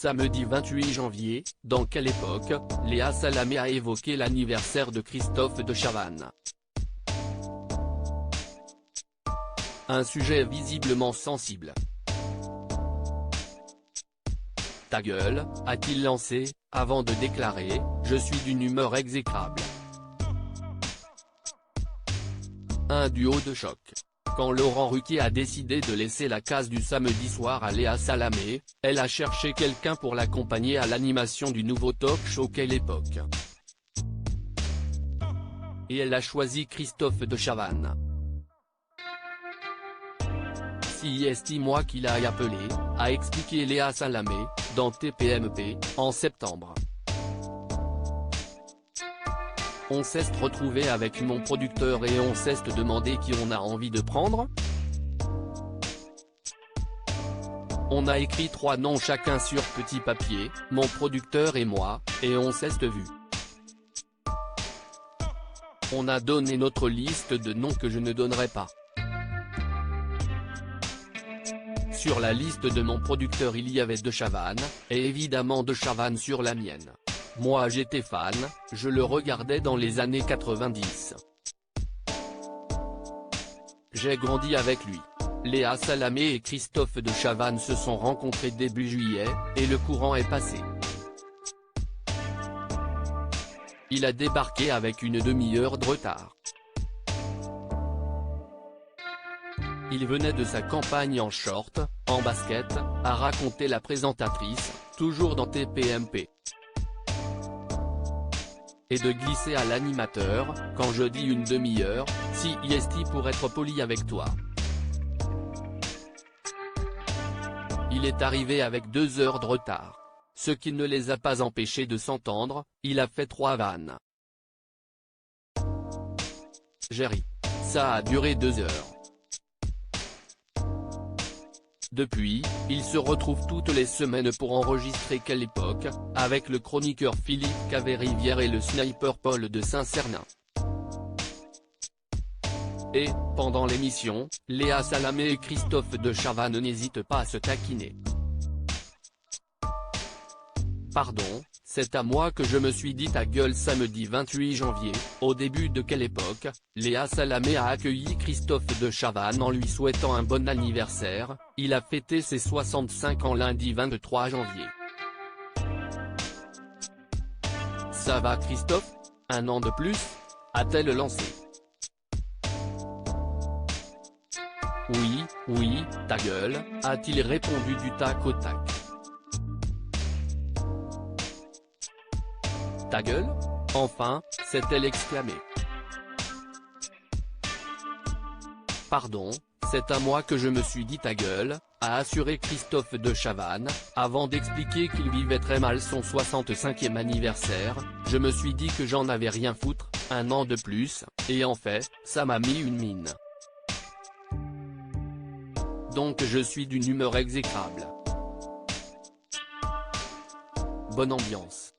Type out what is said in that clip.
Samedi 28 janvier, dans quelle époque, Léa Salamé a évoqué l'anniversaire de Christophe de Chavannes. Un sujet visiblement sensible. Ta gueule, a-t-il lancé, avant de déclarer « Je suis d'une humeur exécrable ». Un duo de choc. Quand Laurent Ruquier a décidé de laisser la case du samedi soir à Léa Salamé, elle a cherché quelqu'un pour l'accompagner à l'animation du nouveau talk-show Quelle époque. Et elle a choisi Christophe de Chavannes. C'est moi qui l'ai appelé, a expliqué Léa Salamé, dans TPMP, en septembre. On s'est retrouvé avec mon producteur et on s'est demandé qui on a envie de prendre. On a écrit 3 noms chacun sur petit papier, mon producteur et moi, et on s'est vu. On a donné notre liste de noms que je ne donnerai pas. Sur la liste de mon producteur il y avait De Chavannes, et évidemment De Chavannes sur la mienne. Moi j'étais fan, je le regardais dans les années 90. J'ai grandi avec lui. Léa Salamé et Christophe de Chavannes se sont rencontrés début juillet, et le courant est passé. Il a débarqué avec une demi-heure de retard. Il venait de sa campagne en short, en basket, a raconté la présentatrice, toujours dans TPMP. Et de glisser à l'animateur, quand je dis une demi-heure, si pour être poli avec toi. Il est arrivé avec 2 heures de retard. Ce qui ne les a pas empêchés de s'entendre, il a fait 3 vannes. J'ai ri. Ça a duré 2 heures. Depuis, ils se retrouvent toutes les semaines pour enregistrer Quelle époque, avec le chroniqueur Philippe Caverivière et le sniper Paul de Saint-Cernin. Et, pendant l'émission, Léa Salamé et Christophe de Chavannes n'hésitent pas à se taquiner. Pardon, c'est à moi que je me suis dit ta gueule samedi 28 janvier, au début de Quelle époque, Léa Salamé a accueilli Christophe de Chavannes en lui souhaitant un bon anniversaire, il a fêté ses 65 ans lundi 23 janvier. Ça va Christophe? Un an de plus? A-t-elle lancé. Oui, ta gueule, a-t-il répondu du tac au tac. Ta gueule? Enfin, s'est-elle exclamée. Pardon, c'est à moi que je me suis dit ta gueule, a assuré Christophe de Chavannes, avant d'expliquer qu'il vivait très mal son 65e anniversaire, je me suis dit que j'en avais rien foutre, un an de plus, et en fait, ça m'a mis une mine. Donc je suis d'une humeur exécrable. Bonne ambiance.